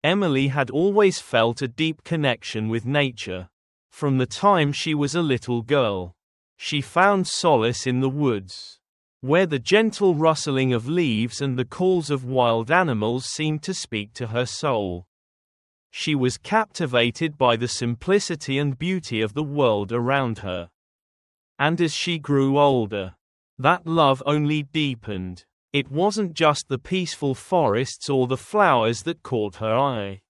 Emily had always felt a deep connection with nature. From the time she was a little girl, she found solace in the woods, where the gentle rustling of leaves and the calls of wild animals seemed to speak to her soul. She was captivated by the simplicity and beauty of the world around her. And as she grew older, that love only deepened. It wasn't just the peaceful forests or the flowers that caught her eye,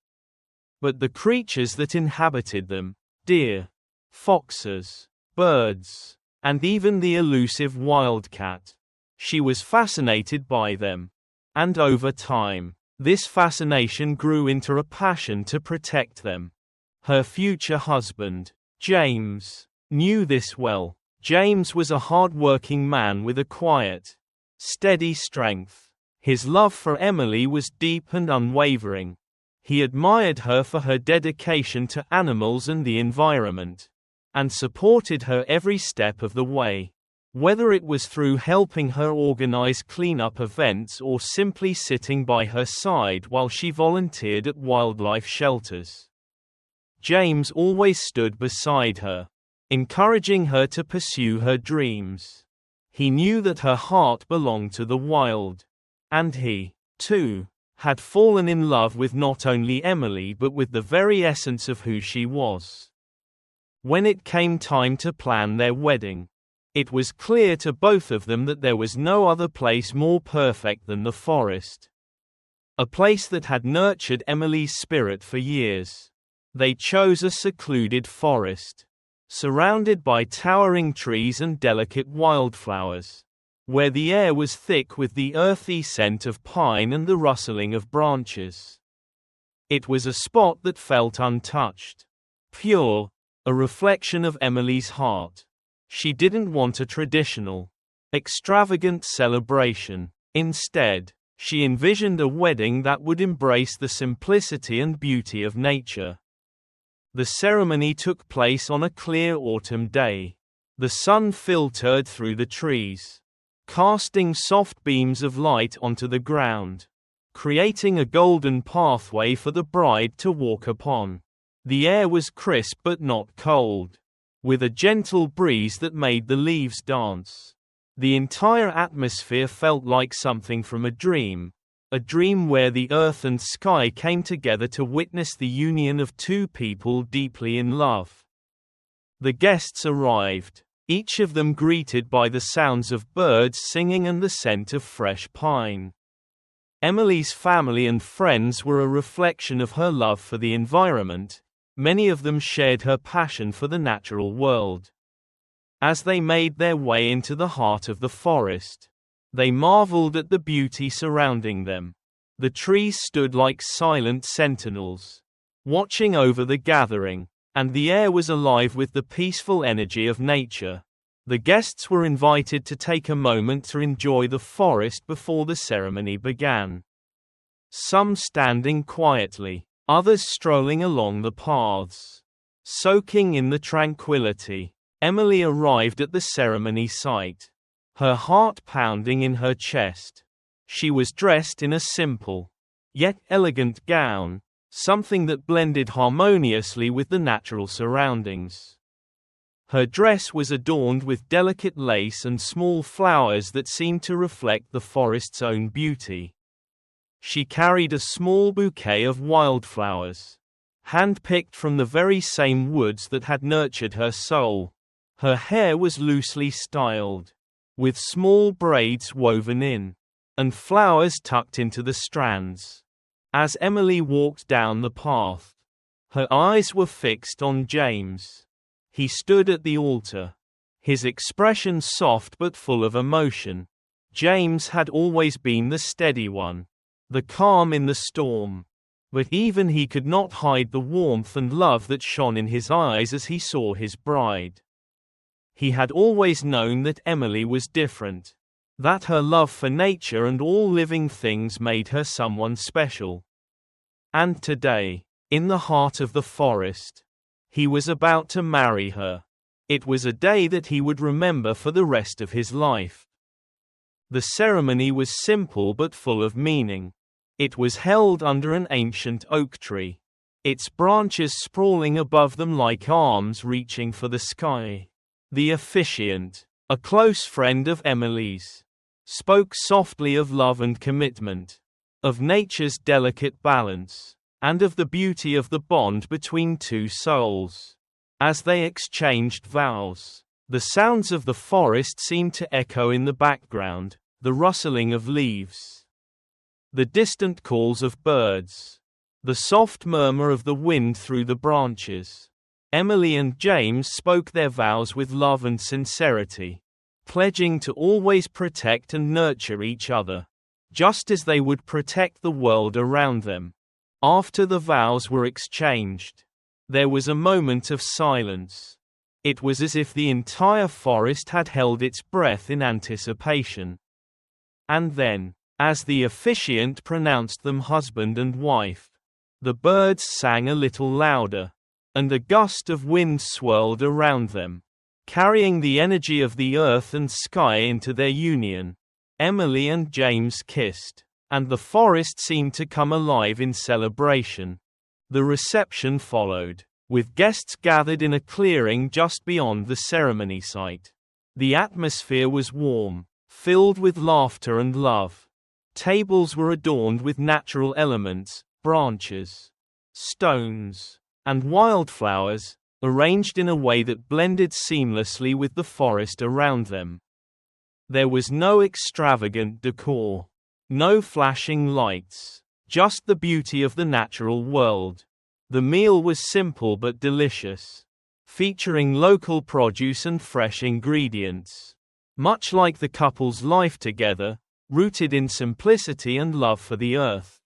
but the creatures that inhabited them: deer, foxes, birds, and even the elusive wildcat. She was fascinated by them. And over time, this fascination grew into a passion to protect them. Her future husband, James, knew this well. James was a hard-working man with a quiet, steady strength. His love for Emily was deep and unwavering. He admired her for her dedication to animals and the environment, and supported her every step of the way. Whether it was through helping her organize cleanup events or simply sitting by her side while she volunteered at wildlife shelters, James always stood beside her, encouraging her to pursue her dreams. He knew that her heart belonged to the wild, and he, too, had fallen in love with not only Emily but with the very essence of who she was. When it came time to plan their wedding, it was clear to both of them that there was no other place more perfect than the forest. A place that had nurtured Emily's spirit for years. They chose a secluded forest, surrounded by towering trees and delicate wildflowers, where the air was thick with the earthy scent of pine and the rustling of branches. It was a spot that felt untouched, pure, a reflection of Emily's heart. She didn't want a traditional, extravagant celebration. Instead, she envisioned a wedding that would embrace the simplicity and beauty of nature. The ceremony took place on a clear autumn day. The sun filtered through the trees, casting soft beams of light onto the ground, creating a golden pathway for the bride to walk upon. The air was crisp but not cold, with a gentle breeze that made the leaves dance. The entire atmosphere felt like something from a dream where the earth and sky came together to witness the union of two people deeply in love. The guests arrived, each of them greeted by the sounds of birds singing and the scent of fresh pine. Emily's family and friends were a reflection of her love for the environment. Many of them shared her passion for the natural world. As they made their way into the heart of the forest, they marveled at the beauty surrounding them. The trees stood like silent sentinels, watching over the gathering, and the air was alive with the peaceful energy of nature. The guests were invited to take a moment to enjoy the forest before the ceremony began. Some standing quietly, others strolling along the paths, soaking in the tranquility. Emily arrived at the ceremony site, her heart pounding in her chest. She was dressed in a simple, yet elegant gown, something that blended harmoniously with the natural surroundings. Her dress was adorned with delicate lace and small flowers that seemed to reflect the forest's own beauty. She carried a small bouquet of wildflowers, hand-picked from the very same woods that had nurtured her soul. Her hair was loosely styled, with small braids woven in, and flowers tucked into the strands. As Emily walked down the path, her eyes were fixed on James. He stood at the altar, his expression soft but full of emotion. James had always been the steady one, the calm in the storm, but even he could not hide the warmth and love that shone in his eyes as he saw his bride. He had always known that Emily was different, that her love for nature and all living things made her someone special. And today, in the heart of the forest, he was about to marry her. It was a day that he would remember for the rest of his life. The ceremony was simple but full of meaning. It was held under an ancient oak tree, its branches sprawling above them like arms reaching for the sky. The officiant, a close friend of Emily's, spoke softly of love and commitment, of nature's delicate balance, and of the beauty of the bond between two souls. As they exchanged vows, the sounds of the forest seemed to echo in the background, the rustling of leaves, the distant calls of birds, the soft murmur of the wind through the branches. Emily and James spoke their vows with love and sincerity, pledging to always protect and nurture each other, just as they would protect the world around them. After the vows were exchanged, there was a moment of silence. It was as if the entire forest had held its breath in anticipation. And then, as the officiant pronounced them husband and wife, the birds sang a little louder, and a gust of wind swirled around them, carrying the energy of the earth and sky into their union. Emily and James kissed, and the forest seemed to come alive in celebration. The reception followed, with guests gathered in a clearing just beyond the ceremony site. The atmosphere was warm, filled with laughter and love. Tables were adorned with natural elements, branches, stones, and wildflowers, arranged in a way that blended seamlessly with the forest around them. There was no extravagant decor, no flashing lights, just the beauty of the natural world. The meal was simple but delicious, featuring local produce and fresh ingredients. Much like the couple's life together, rooted in simplicity and love for the earth.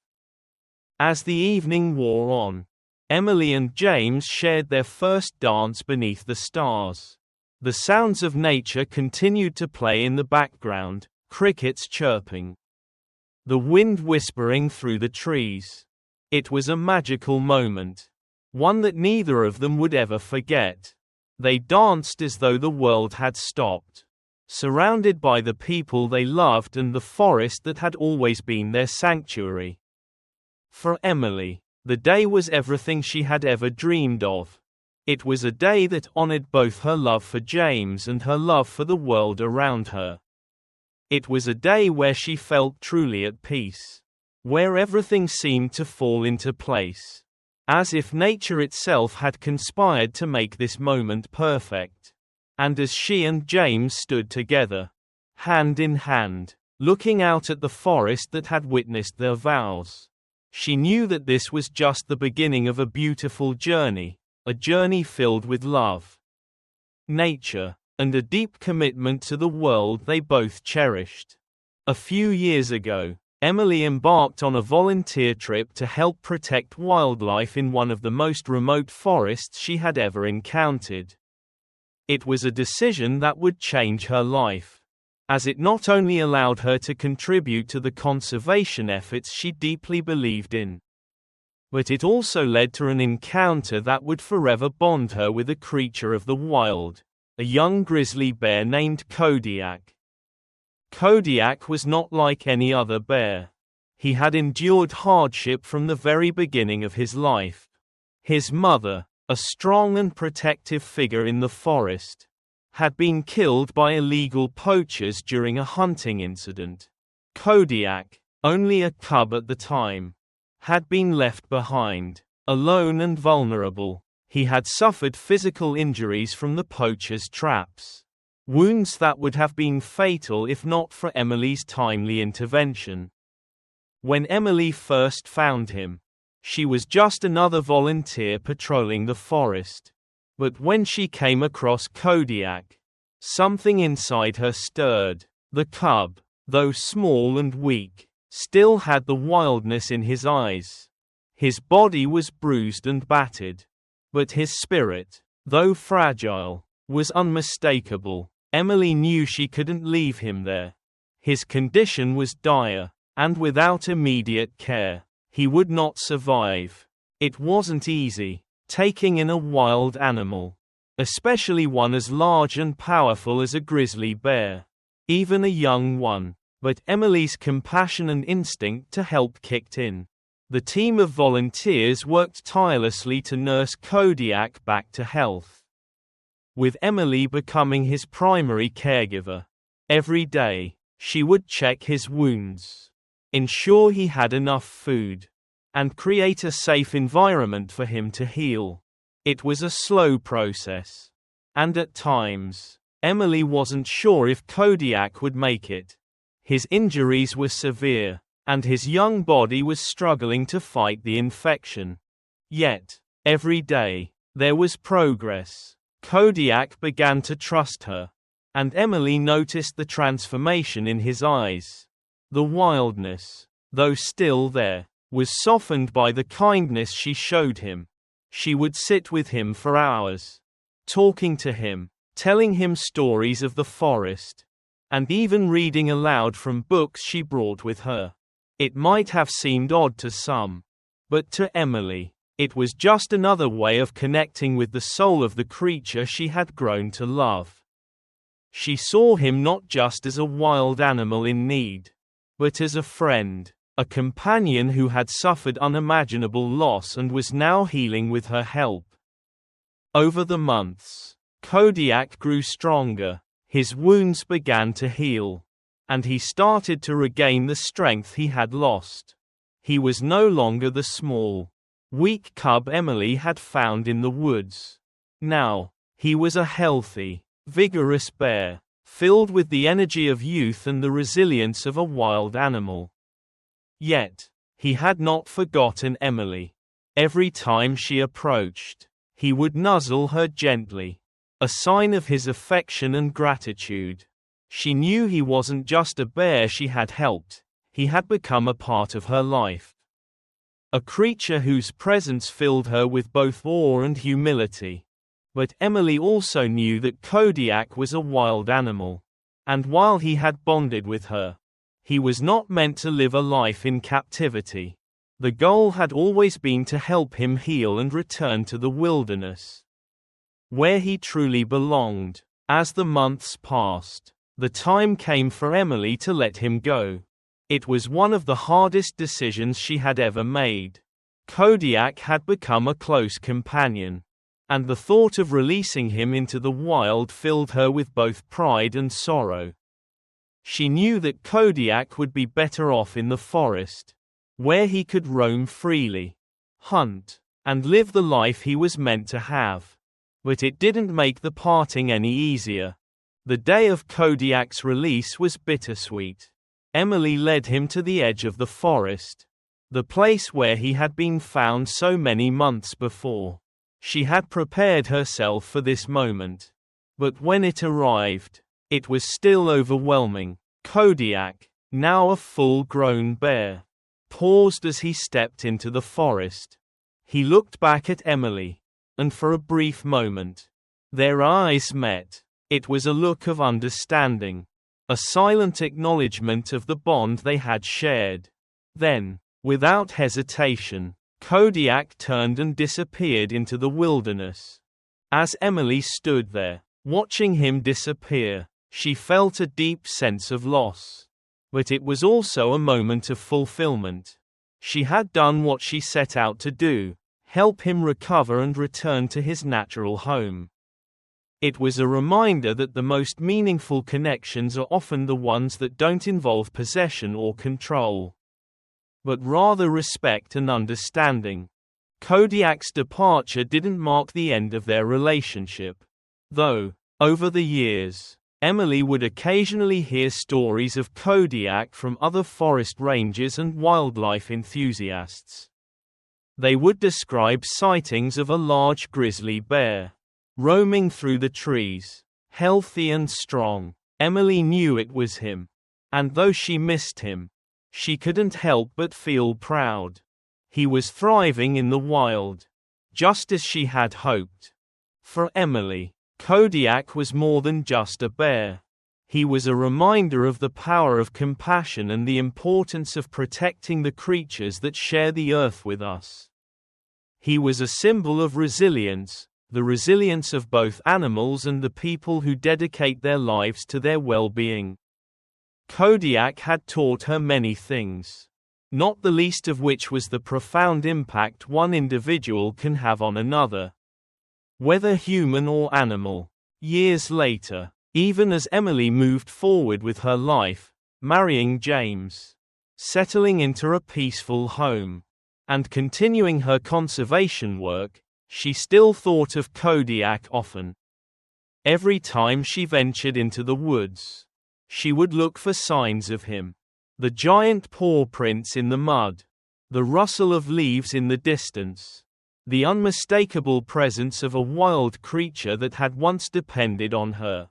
As the evening wore on, Emily and James shared their first dance beneath the stars. The sounds of nature continued to play in the background, crickets chirping, the wind whispering through the trees. It was a magical moment, one that neither of them would ever forget. They danced as though the world had stopped, surrounded by the people they loved and the forest that had always been their sanctuary. For Emily, the day was everything she had ever dreamed of. It was a day that honored both her love for James and her love for the world around her. It was a day where she felt truly at peace, where everything seemed to fall into place, as if nature itself had conspired to make this moment perfect. And as she and James stood together, hand in hand, looking out at the forest that had witnessed their vows, she knew that this was just the beginning of a beautiful journey, a journey filled with love, nature, and a deep commitment to the world they both cherished. A few years ago, Emily embarked on a volunteer trip to help protect wildlife in one of the most remote forests she had ever encountered. It was a decision that would change her life, as it not only allowed her to contribute to the conservation efforts she deeply believed in, but it also led to an encounter that would forever bond her with a creature of the wild, a young grizzly bear named Kodiak. Kodiak was not like any other bear. He had endured hardship from the very beginning of his life. His mother, a strong and protective figure in the forest, had been killed by illegal poachers during a hunting incident. Kodiak, only a cub at the time, had been left behind, alone and vulnerable. He had suffered physical injuries from the poachers' traps, wounds that would have been fatal if not for Emily's timely intervention. When Emily first found him, she was just another volunteer patrolling the forest. But when she came across Kodiak, something inside her stirred. The cub, though small and weak, still had the wildness in his eyes. His body was bruised and battered, but his spirit, though fragile, was unmistakable. Emily knew she couldn't leave him there. His condition was dire, and without immediate care, he would not survive. It wasn't easy, taking in a wild animal, especially one as large and powerful as a grizzly bear, even a young one. But Emily's compassion and instinct to help kicked in. The team of volunteers worked tirelessly to nurse Kodiak back to health, with Emily becoming his primary caregiver. Every day, she would check his wounds, ensure he had enough food, and create a safe environment for him to heal. It was a slow process, and at times, Emily wasn't sure if Kodiak would make it. His injuries were severe, and his young body was struggling to fight the infection. Yet, every day, there was progress. Kodiak began to trust her, and Emily noticed the transformation in his eyes. The wildness, though still there, was softened by the kindness she showed him. She would sit with him for hours, talking to him, telling him stories of the forest, and even reading aloud from books she brought with her. It might have seemed odd to some, but to Emily, it was just another way of connecting with the soul of the creature she had grown to love. She saw him not just as a wild animal in need, but as a friend, a companion who had suffered unimaginable loss and was now healing with her help. Over the months, Kodiak grew stronger, his wounds began to heal, and he started to regain the strength he had lost. He was no longer the small, weak cub Emily had found in the woods. Now, he was a healthy, vigorous bear, filled with the energy of youth and the resilience of a wild animal. Yet, he had not forgotten Emily. Every time she approached, he would nuzzle her gently, a sign of his affection and gratitude. She knew he wasn't just a bear she had helped, he had become a part of her life. A creature whose presence filled her with both awe and humility. But Emily also knew that Kodiak was a wild animal, and while he had bonded with her, he was not meant to live a life in captivity. The goal had always been to help him heal and return to the wilderness, where he truly belonged. As the months passed, the time came for Emily to let him go. It was one of the hardest decisions she had ever made. Kodiak had become a close companion, and the thought of releasing him into the wild filled her with both pride and sorrow. She knew that Kodiak would be better off in the forest, where he could roam freely, hunt, and live the life he was meant to have. But it didn't make the parting any easier. The day of Kodiak's release was bittersweet. Emily led him to the edge of the forest, the place where he had been found so many months before. She had prepared herself for this moment. But when it arrived, it was still overwhelming. Kodiak, now a full-grown bear, paused as he stepped into the forest. He looked back at Emily, and for a brief moment, their eyes met. It was a look of understanding, a silent acknowledgement of the bond they had shared. Then, without hesitation, Kodiak turned and disappeared into the wilderness. As Emily stood there, watching him disappear, she felt a deep sense of loss. But it was also a moment of fulfillment. She had done what she set out to do, help him recover and return to his natural home. It was a reminder that the most meaningful connections are often the ones that don't involve possession or control, but rather respect and understanding. Kodiak's departure didn't mark the end of their relationship, though, over the years, Emily would occasionally hear stories of Kodiak from other forest rangers and wildlife enthusiasts. They would describe sightings of a large grizzly bear, roaming through the trees, healthy and strong. Emily knew it was him. And though she missed him, she couldn't help but feel proud. He was thriving in the wild, just as she had hoped. For Emily, Kodiak was more than just a bear. He was a reminder of the power of compassion and the importance of protecting the creatures that share the earth with us. He was a symbol of resilience, the resilience of both animals and the people who dedicate their lives to their well-being. Kodiak had taught her many things, not the least of which was the profound impact one individual can have on another, whether human or animal. Years later, even as Emily moved forward with her life, marrying James, settling into a peaceful home, and continuing her conservation work, she still thought of Kodiak often. Every time she ventured into the woods, she would look for signs of him. The giant paw prints in the mud, the rustle of leaves in the distance, the unmistakable presence of a wild creature that had once depended on her.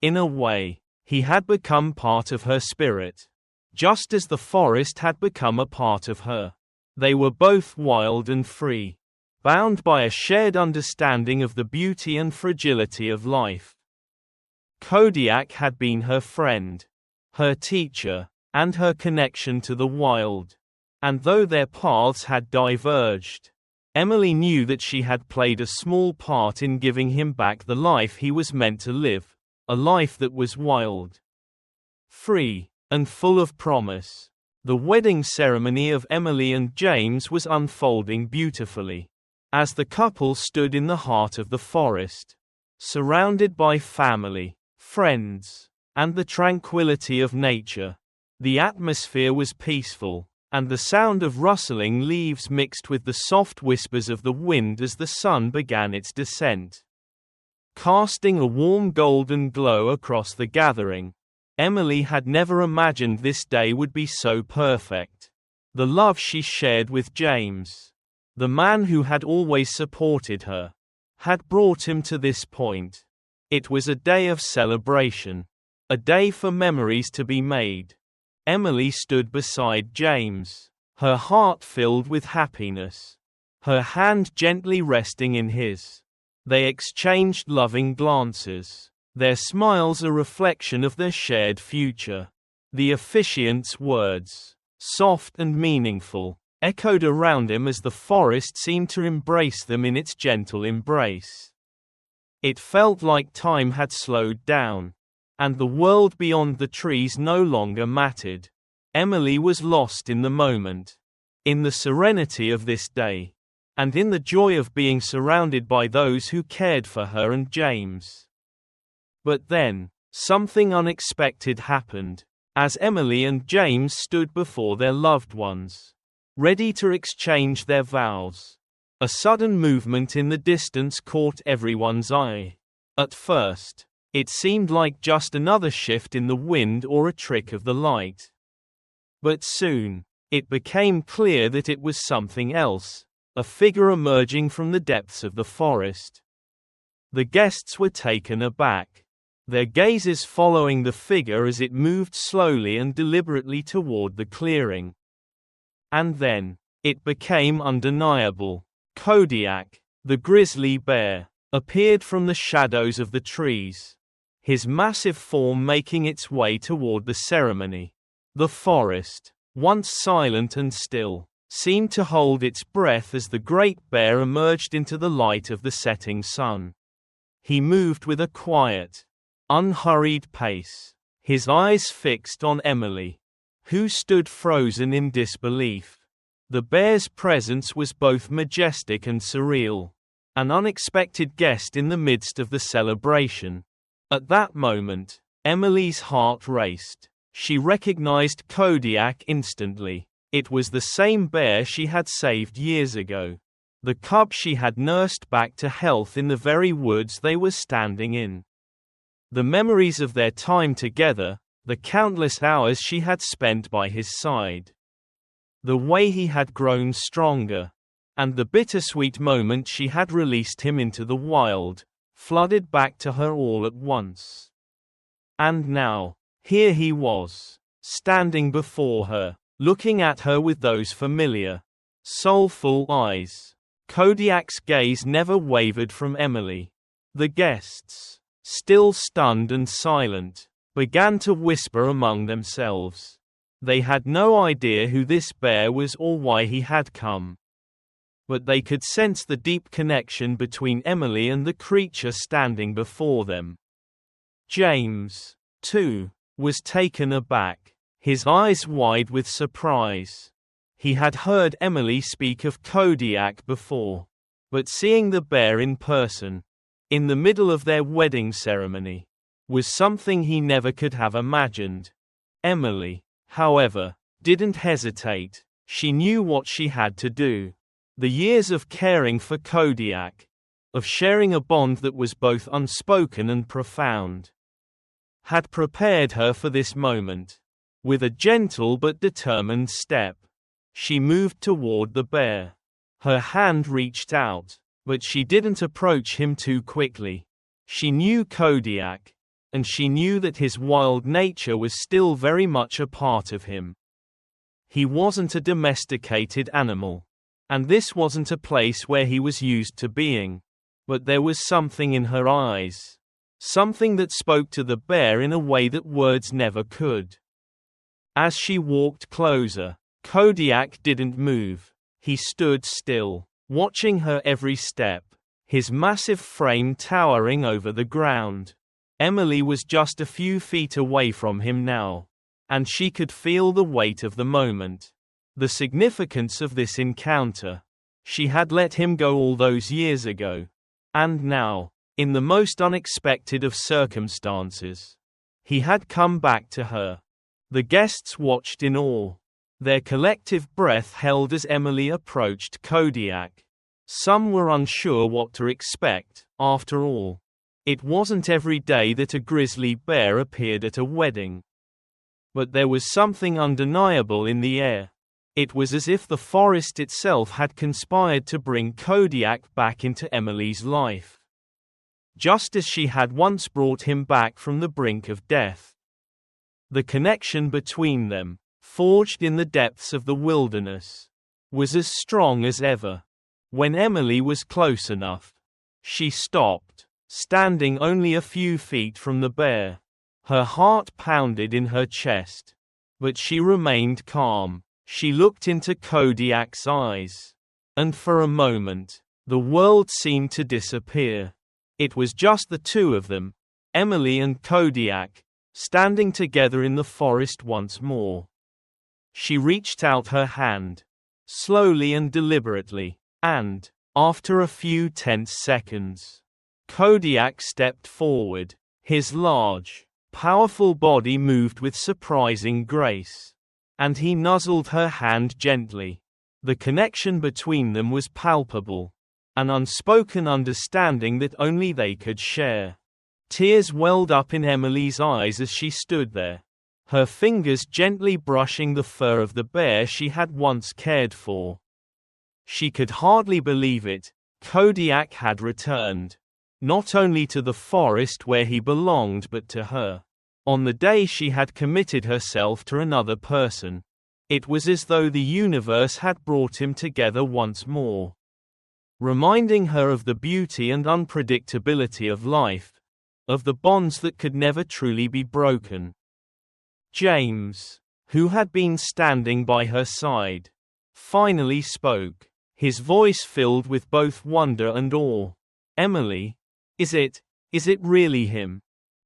In a way, he had become part of her spirit, just as the forest had become a part of her. They were both wild and free, bound by a shared understanding of the beauty and fragility of life. Kodiak had been her friend, her teacher, and her connection to the wild. And though their paths had diverged, Emily knew that she had played a small part in giving him back the life he was meant to live, a life that was wild, free, and full of promise. The wedding ceremony of Emily and James was unfolding beautifully, as the couple stood in the heart of the forest, surrounded by family, friends, and the tranquility of nature. The atmosphere was peaceful, and the sound of rustling leaves mixed with the soft whispers of the wind as the sun began its descent, casting a warm golden glow across the gathering. Emily had never imagined this day would be so perfect. The love she shared with James, the man who had always supported her, had brought him to this point. It was a day of celebration, a day for memories to be made. Emily stood beside James, her heart filled with happiness, her hand gently resting in his. They exchanged loving glances, their smiles a reflection of their shared future. The officiant's words, soft and meaningful, echoed around him as the forest seemed to embrace them in its gentle embrace. It felt like time had slowed down, and the world beyond the trees no longer mattered. Emily was lost in the moment, in the serenity of this day, and in the joy of being surrounded by those who cared for her and James. But then, something unexpected happened, as Emily and James stood before their loved ones, ready to exchange their vows. A sudden movement in the distance caught everyone's eye. At first, it seemed like just another shift in the wind or a trick of the light. But soon, it became clear that it was something else, a figure emerging from the depths of the forest. The guests were taken aback, their gazes following the figure as it moved slowly and deliberately toward the clearing. And then, it became undeniable. Kodiak, the grizzly bear, appeared from the shadows of the trees, his massive form making its way toward the ceremony. The forest, once silent and still, seemed to hold its breath as the great bear emerged into the light of the setting sun. He moved with a quiet, unhurried pace, his eyes fixed on Emily, who stood frozen in disbelief. The bear's presence was both majestic and surreal, an unexpected guest in the midst of the celebration. At that moment, Emily's heart raced. She recognized Kodiak instantly. It was the same bear she had saved years ago, the cub she had nursed back to health in the very woods they were standing in. The memories of their time together, the countless hours she had spent by his side, the way he had grown stronger, and the bittersweet moment she had released him into the wild, flooded back to her all at once. And now, here he was, standing before her, looking at her with those familiar, soulful eyes. Kodiak's gaze never wavered from Emily. The guests, still stunned and silent, began to whisper among themselves. They had no idea who this bear was or why he had come. But they could sense the deep connection between Emily and the creature standing before them. James, too, was taken aback, his eyes wide with surprise. He had heard Emily speak of Kodiak before, but seeing the bear in person, in the middle of their wedding ceremony, was something he never could have imagined. Emily, however, didn't hesitate. She knew what she had to do. The years of caring for Kodiak, of sharing a bond that was both unspoken and profound, had prepared her for this moment. With a gentle but determined step, she moved toward the bear. Her hand reached out, but she didn't approach him too quickly. She knew Kodiak, and she knew that his wild nature was still very much a part of him. He wasn't a domesticated animal, and this wasn't a place where he was used to being. But there was something in her eyes, something that spoke to the bear in a way that words never could. As she walked closer, Kodiak didn't move. He stood still, watching her every step, his massive frame towering over the ground. Emily was just a few feet away from him now, and she could feel the weight of the moment, the significance of this encounter. She had let him go all those years ago, and now, in the most unexpected of circumstances, he had come back to her. The guests watched in awe, their collective breath held as Emily approached Kodiak. Some were unsure what to expect. After all, it wasn't every day that a grizzly bear appeared at a wedding. But there was something undeniable in the air. It was as if the forest itself had conspired to bring Kodiak back into Emily's life, just as she had once brought him back from the brink of death. The connection between them, forged in the depths of the wilderness, was as strong as ever. When Emily was close enough, she stopped, standing only a few feet from the bear. Her heart pounded in her chest, but she remained calm. She looked into Kodiak's eyes, and for a moment, the world seemed to disappear. It was just the two of them, Emily and Kodiak, standing together in the forest once more. She reached out her hand, slowly and deliberately, and, after a few tense seconds, Kodiak stepped forward. His large, powerful body moved with surprising grace, and he nuzzled her hand gently. The connection between them was palpable, an unspoken understanding that only they could share. Tears welled up in Emily's eyes as she stood there, her fingers gently brushing the fur of the bear she had once cared for. She could hardly believe it. Kodiak had returned, not only to the forest where he belonged but to her. On the day she had committed herself to another person, it was as though the universe had brought him together once more, reminding her of the beauty and unpredictability of life, of the bonds that could never truly be broken. James, who had been standing by her side, finally spoke, his voice filled with both wonder and awe. "Emily, is it really him?"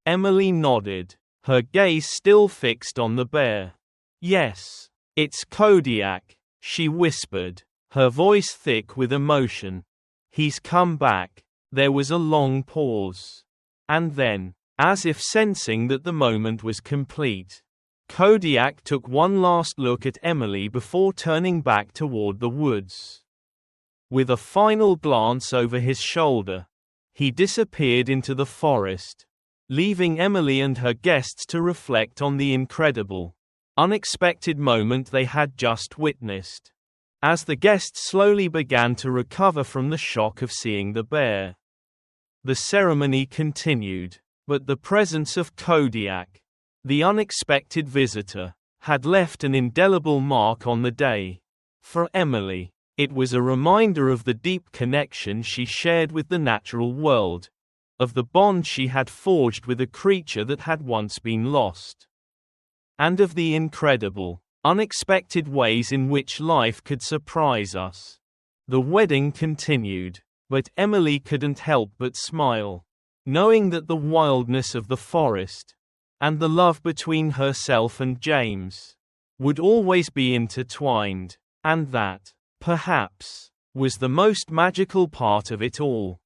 Emily nodded, her gaze still fixed on the bear. "Yes, it's Kodiak," she whispered, her voice thick with emotion. "He's come back." There was a long pause. And then, as if sensing that the moment was complete, Kodiak took one last look at Emily before turning back toward the woods. With a final glance over his shoulder, he disappeared into the forest, leaving Emily and her guests to reflect on the incredible, unexpected moment they had just witnessed. As the guests slowly began to recover from the shock of seeing the bear, the ceremony continued, but the presence of Kodiak, the unexpected visitor, had left an indelible mark on the day. For Emily, it was a reminder of the deep connection she shared with the natural world, of the bond she had forged with a creature that had once been lost, and of the incredible, unexpected ways in which life could surprise us. The wedding continued, but Emily couldn't help but smile, knowing that the wildness of the forest, and the love between herself and James would always be intertwined, and that, perhaps, was the most magical part of it all.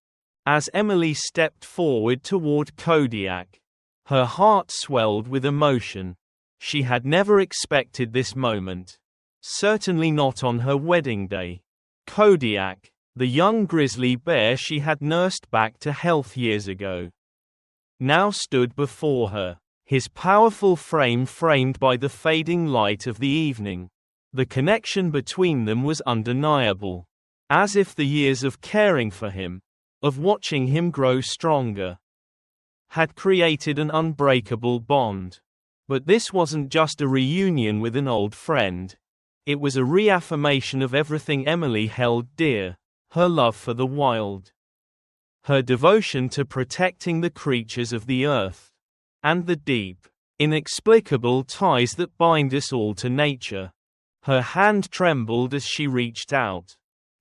As Emily stepped forward toward Kodiak, her heart swelled with emotion. She had never expected this moment. Certainly not on her wedding day. Kodiak, the young grizzly bear she had nursed back to health years ago, now stood before her, his powerful frame framed by the fading light of the evening. The connection between them was undeniable, as if the years of caring for him, of watching him grow stronger, had created an unbreakable bond. But this wasn't just a reunion with an old friend. It was a reaffirmation of everything Emily held dear: her love for the wild, her devotion to protecting the creatures of the earth, and the deep, inexplicable ties that bind us all to nature. Her hand trembled as she reached out,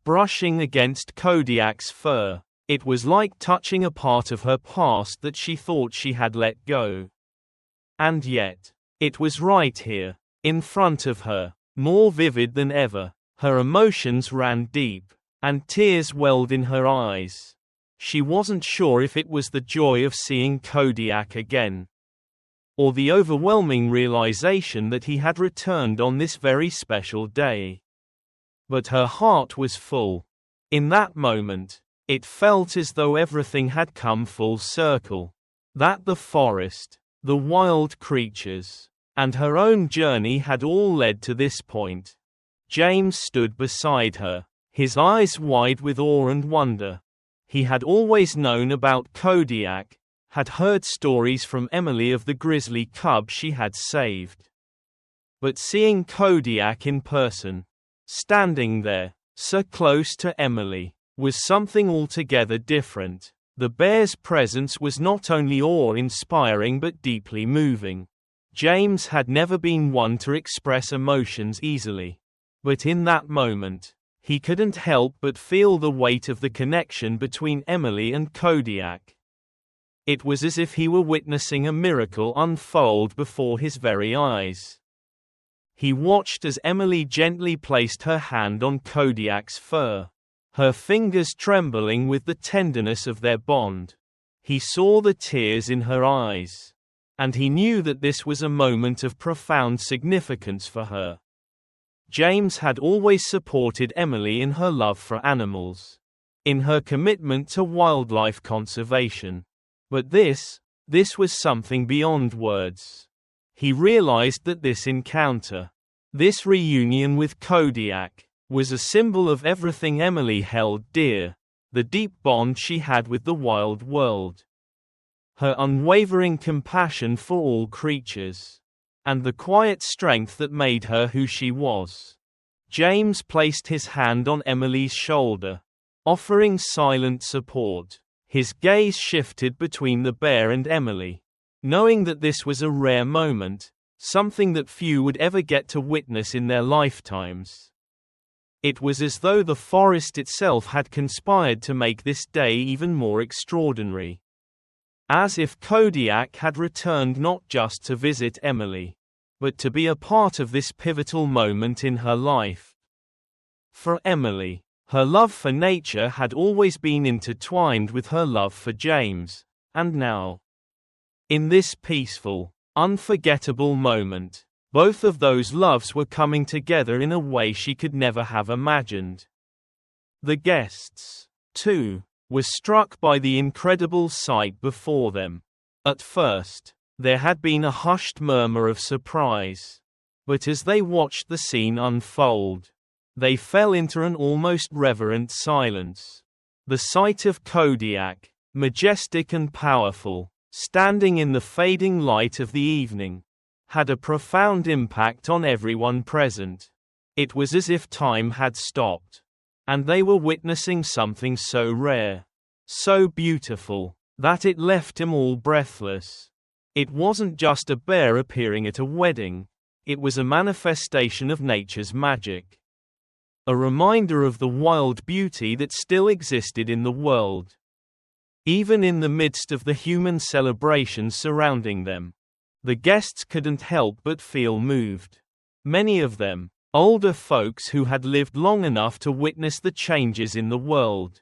brushing against Kodiak's fur. It was like touching a part of her past that she thought she had let go. And yet, it was right here, in front of her, more vivid than ever. Her emotions ran deep, and tears welled in her eyes. She wasn't sure if it was the joy of seeing Kodiak again, or the overwhelming realization that he had returned on this very special day. But her heart was full. In that moment, it felt as though everything had come full circle. That the forest, the wild creatures, and her own journey had all led to this point. James stood beside her, his eyes wide with awe and wonder. He had always known about Kodiak, had heard stories from Emily of the grizzly cub she had saved. But seeing Kodiak in person, standing there, so close to Emily, was something altogether different. The bear's presence was not only awe-inspiring but deeply moving. James had never been one to express emotions easily. But in that moment, he couldn't help but feel the weight of the connection between Emily and Kodiak. It was as if he were witnessing a miracle unfold before his very eyes. He watched as Emily gently placed her hand on Kodiak's fur, her fingers trembling with the tenderness of their bond. He saw the tears in her eyes, and he knew that this was a moment of profound significance for her. James had always supported Emily in her love for animals, in her commitment to wildlife conservation. But this was something beyond words. He realized that this encounter, this reunion with Kodiak, was a symbol of everything Emily held dear: the deep bond she had with the wild world, her unwavering compassion for all creatures, and the quiet strength that made her who she was. James placed his hand on Emily's shoulder, offering silent support. His gaze shifted between the bear and Emily, knowing that this was a rare moment, something that few would ever get to witness in their lifetimes. It was as though the forest itself had conspired to make this day even more extraordinary. As if Kodiak had returned not just to visit Emily, but to be a part of this pivotal moment in her life. For Emily, her love for nature had always been intertwined with her love for James, and now, in this peaceful, unforgettable moment, both of those loves were coming together in a way she could never have imagined. The guests, too, were struck by the incredible sight before them. At first, there had been a hushed murmur of surprise, but as they watched the scene unfold, they fell into an almost reverent silence. The sight of Kodiak, majestic and powerful, standing in the fading light of the evening, had a profound impact on everyone present. It was as if time had stopped, and they were witnessing something so rare, so beautiful, that it left them all breathless. It wasn't just a bear appearing at a wedding, it was a manifestation of nature's magic. A reminder of the wild beauty that still existed in the world, even in the midst of the human celebrations surrounding them. The guests couldn't help but feel moved. Many of them, older folks who had lived long enough to witness the changes in the world,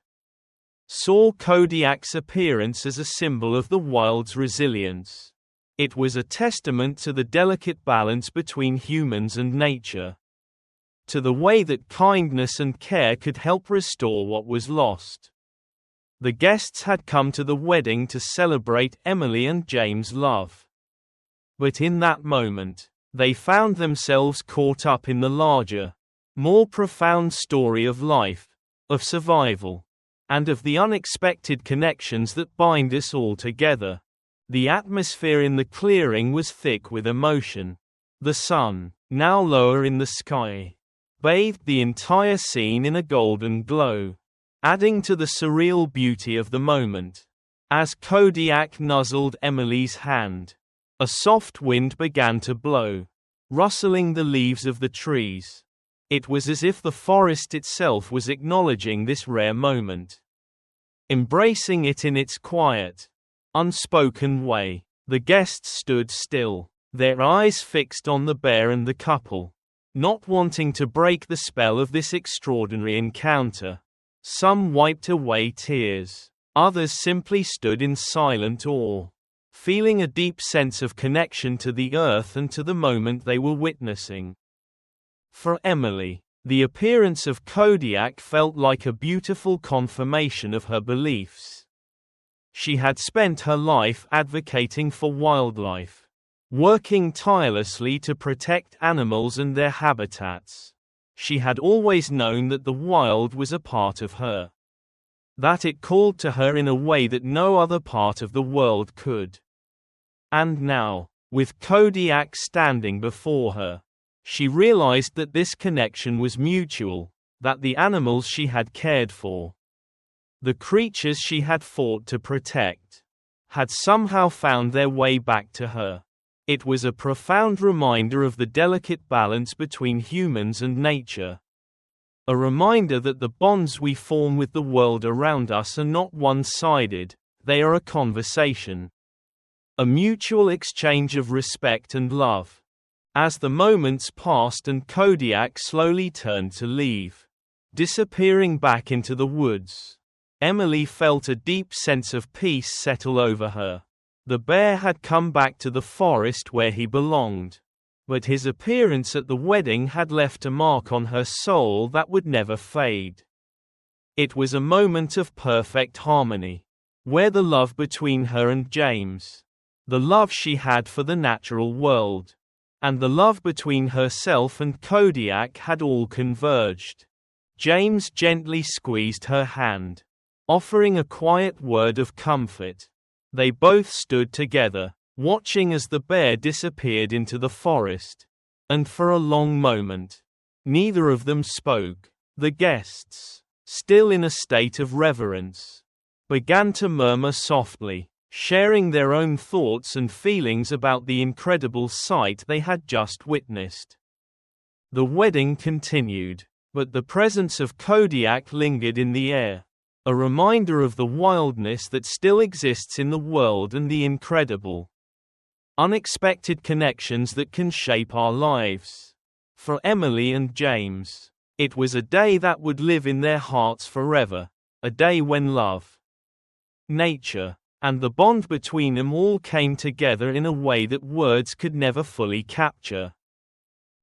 saw Kodiak's appearance as a symbol of the wild's resilience. It was a testament to the delicate balance between humans and nature, to the way that kindness and care could help restore what was lost. The guests had come to the wedding to celebrate Emily and James' love. But in that moment, they found themselves caught up in the larger, more profound story of life, of survival, and of the unexpected connections that bind us all together. The atmosphere in the clearing was thick with emotion. The sun, now lower in the sky, bathed the entire scene in a golden glow, adding to the surreal beauty of the moment. As Kodiak nuzzled Emily's hand, a soft wind began to blow, rustling the leaves of the trees. It was as if the forest itself was acknowledging this rare moment, embracing it in its quiet, unspoken way. The guests stood still, their eyes fixed on the bear and the couple, not wanting to break the spell of this extraordinary encounter. Some wiped away tears, others simply stood in silent awe, feeling a deep sense of connection to the earth and to the moment they were witnessing. For Emily, the appearance of Kodiak felt like a beautiful confirmation of her beliefs. She had spent her life advocating for wildlife, working tirelessly to protect animals and their habitats. She had always known that the wild was a part of her, that it called to her in a way that no other part of the world could. And now, with Kodiak standing before her, she realized that this connection was mutual, that the animals she had cared for, the creatures she had fought to protect, had somehow found their way back to her. It was a profound reminder of the delicate balance between humans and nature. A reminder that the bonds we form with the world around us are not one-sided, they are a conversation, a mutual exchange of respect and love. As the moments passed and Kodiak slowly turned to leave, disappearing back into the woods, Emily felt a deep sense of peace settle over her. The bear had come back to the forest where he belonged, but his appearance at the wedding had left a mark on her soul that would never fade. It was a moment of perfect harmony, where the love between her and James, the love she had for the natural world, and the love between herself and Kodiak had all converged. James gently squeezed her hand, offering a quiet word of comfort. They both stood together, watching as the bear disappeared into the forest. And for a long moment, neither of them spoke. The guests, still in a state of reverence, began to murmur softly, sharing their own thoughts and feelings about the incredible sight they had just witnessed. The wedding continued, but the presence of Kodiak lingered in the air, a reminder of the wildness that still exists in the world and the incredible, unexpected connections that can shape our lives. For Emily and James, it was a day that would live in their hearts forever, a day when love, nature, and the bond between them all came together in a way that words could never fully capture.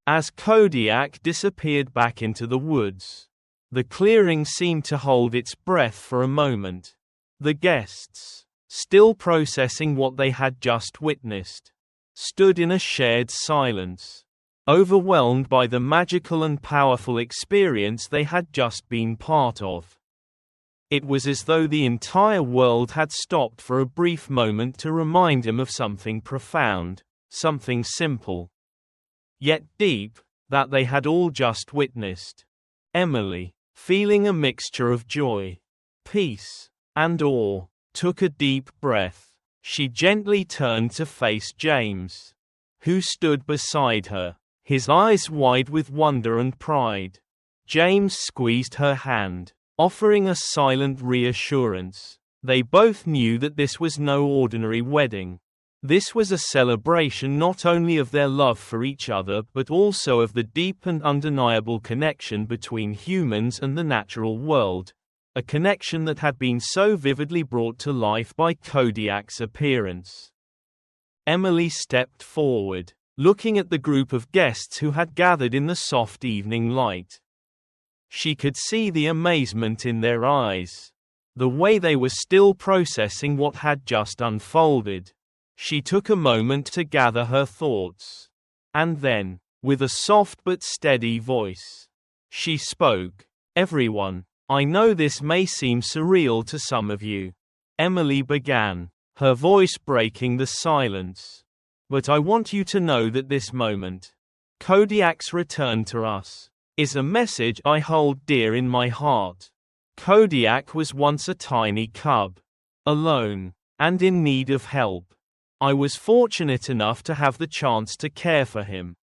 As Kodiak disappeared back into the woods, the clearing seemed to hold its breath for a moment. The guests, still processing what they had just witnessed, stood in a shared silence, overwhelmed by the magical and powerful experience they had just been part of. It was as though the entire world had stopped for a brief moment to remind them of something profound, something simple, yet deep, that they had all just witnessed. Emily, feeling a mixture of joy, peace, and awe, took a deep breath. She gently turned to face James, who stood beside her, his eyes wide with wonder and pride. James squeezed her hand, offering a silent reassurance. They both knew that this was no ordinary wedding. This was a celebration not only of their love for each other but also of the deep and undeniable connection between humans and the natural world, a connection that had been so vividly brought to life by Kodiak's appearance. Emily stepped forward, looking at the group of guests who had gathered in the soft evening light. She could see the amazement in their eyes, the way they were still processing what had just unfolded. She took a moment to gather her thoughts. And then, with a soft but steady voice, she spoke. "Everyone, I know this may seem surreal to some of you," Emily began, her voice breaking the silence. "But I want you to know that this moment, Kodiak's return to us, is a message I hold dear in my heart. Kodiak was once a tiny cub, alone, and in need of help. I was fortunate enough to have the chance to care for him,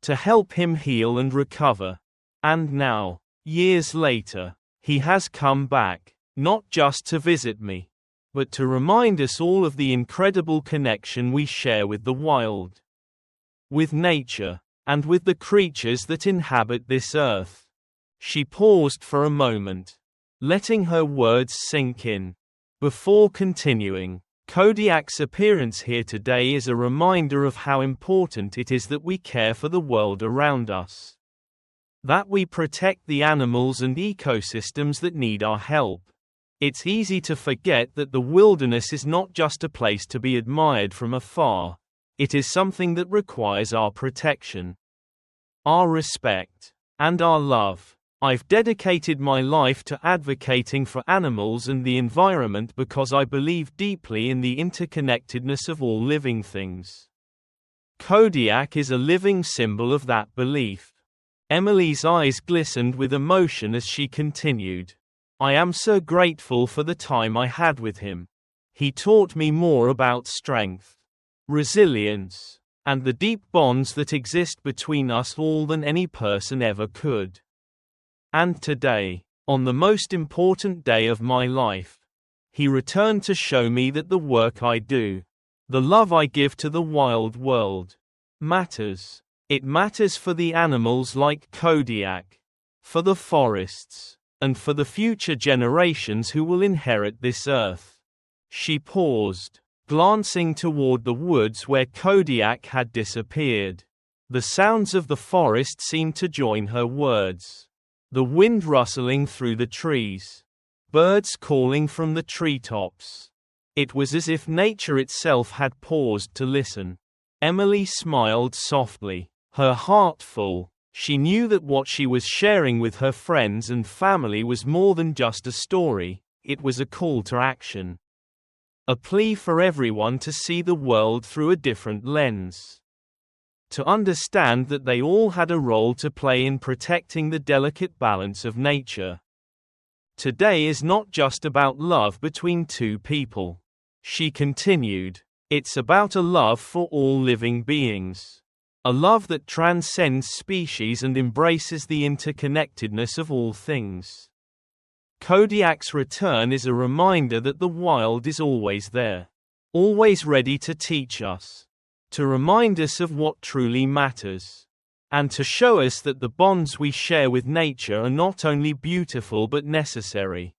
to help him heal and recover. And now, years later, he has come back, not just to visit me, but to remind us all of the incredible connection we share with the wild, with nature, and with the creatures that inhabit this earth." She paused for a moment, letting her words sink in, before continuing. "Kodiak's appearance here today is a reminder of how important it is that we care for the world around us, that we protect the animals and ecosystems that need our help. It's easy to forget that the wilderness is not just a place to be admired from afar, it is something that requires our protection, our respect, and our love. I've dedicated my life to advocating for animals and the environment because I believe deeply in the interconnectedness of all living things. Kodiak is a living symbol of that belief." Emily's eyes glistened with emotion as she continued. "I am so grateful for the time I had with him. He taught me more about strength, resilience, and the deep bonds that exist between us all than any person ever could. And today, on the most important day of my life, he returned to show me that the work I do, the love I give to the wild world, matters. It matters for the animals like Kodiak, for the forests, and for the future generations who will inherit this earth." She paused, glancing toward the woods where Kodiak had disappeared. The sounds of the forest seemed to join her words. The wind rustling through the trees, birds calling from the treetops. It was as if nature itself had paused to listen. Emily smiled softly, her heart full. She knew that what she was sharing with her friends and family was more than just a story, it was a call to action. A plea for everyone to see the world through a different lens, to understand that they all had a role to play in protecting the delicate balance of nature. Today is not just about love between two people, she continued. It's about a love for all living beings. A love that transcends species and embraces the interconnectedness of all things. Kodiak's return is a reminder that the wild is always there, always ready to teach us, to remind us of what truly matters, and to show us that the bonds we share with nature are not only beautiful but necessary.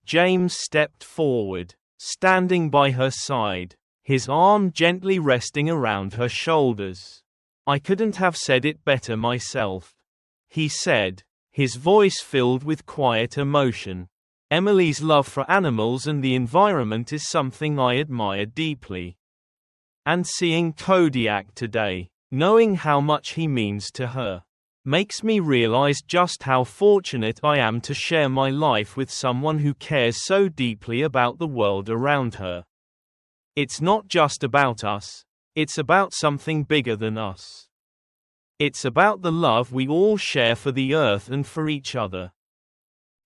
James stepped forward, standing by her side, his arm gently resting around her shoulders. "I couldn't have said it better myself," he said, his voice filled with quiet emotion. "Emily's love for animals and the environment is something I admire deeply. And seeing Kodiak today, knowing how much he means to her, makes me realize just how fortunate I am to share my life with someone who cares so deeply about the world around her. It's not just about us, it's about something bigger than us. It's about the love we all share for the earth and for each other."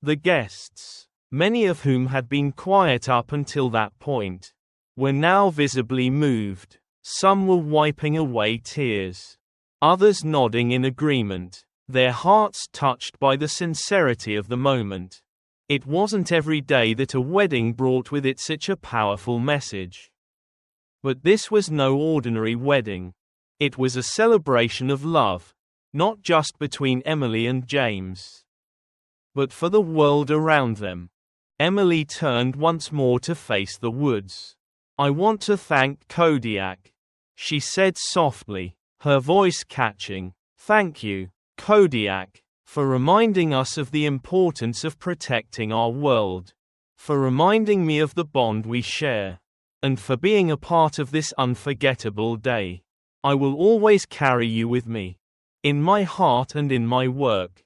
The guests, many of whom had been quiet up until that point, were now visibly moved. Some were wiping away tears, others nodding in agreement, their hearts touched by the sincerity of the moment. It wasn't every day that a wedding brought with it such a powerful message. But this was no ordinary wedding. It was a celebration of love, not just between Emily and James, but for the world around them. Emily turned once more to face the woods. "I want to thank Kodiak," she said softly, her voice catching. "Thank you, Kodiak, for reminding us of the importance of protecting our world, for reminding me of the bond we share, and for being a part of this unforgettable day. I will always carry you with me, in my heart and in my work."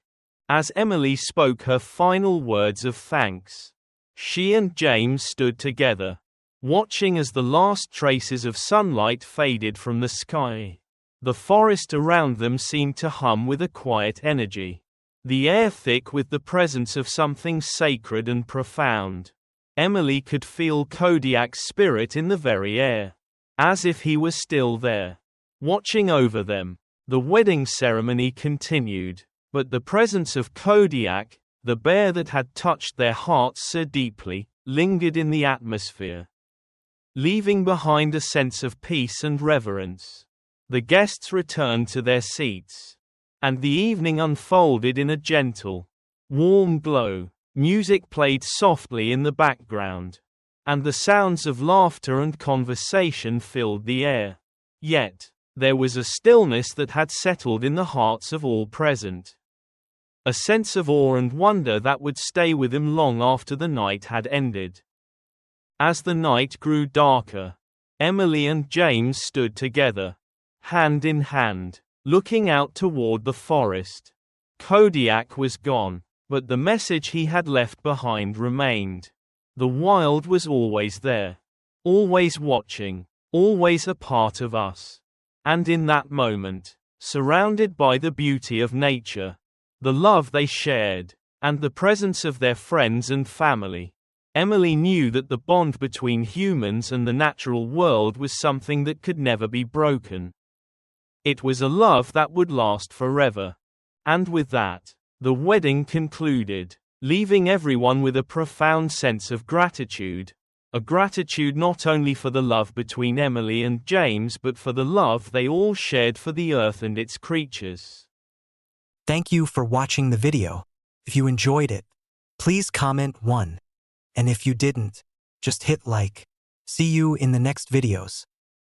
As Emily spoke her final words of thanks, she and James stood together, watching as the last traces of sunlight faded from the sky. The forest around them seemed to hum with a quiet energy, the air thick with the presence of something sacred and profound. Emily could feel Kodiak's spirit in the very air, as if he was still there, watching over them. The wedding ceremony continued, but the presence of Kodiak, the bear that had touched their hearts so deeply, lingered in the atmosphere, leaving behind a sense of peace and reverence. The guests returned to their seats, and the evening unfolded in a gentle, warm glow. Music played softly in the background, and the sounds of laughter and conversation filled the air. Yet, there was a stillness that had settled in the hearts of all present, a sense of awe and wonder that would stay with them long after the night had ended. As the night grew darker, Emily and James stood together, hand in hand, looking out toward the forest. Kodiak was gone, but the message he had left behind remained. The wild was always there, always watching, always a part of us. And in that moment, surrounded by the beauty of nature, the love they shared, and the presence of their friends and family, Emily knew that the bond between humans and the natural world was something that could never be broken. It was a love that would last forever. And with that, the wedding concluded, leaving everyone with a profound sense of gratitude. A gratitude not only for the love between Emily and James but for the love they all shared for the earth and its creatures. Thank you for watching the video. If you enjoyed it, please comment 1. And if you didn't, just hit like. See you in the next videos.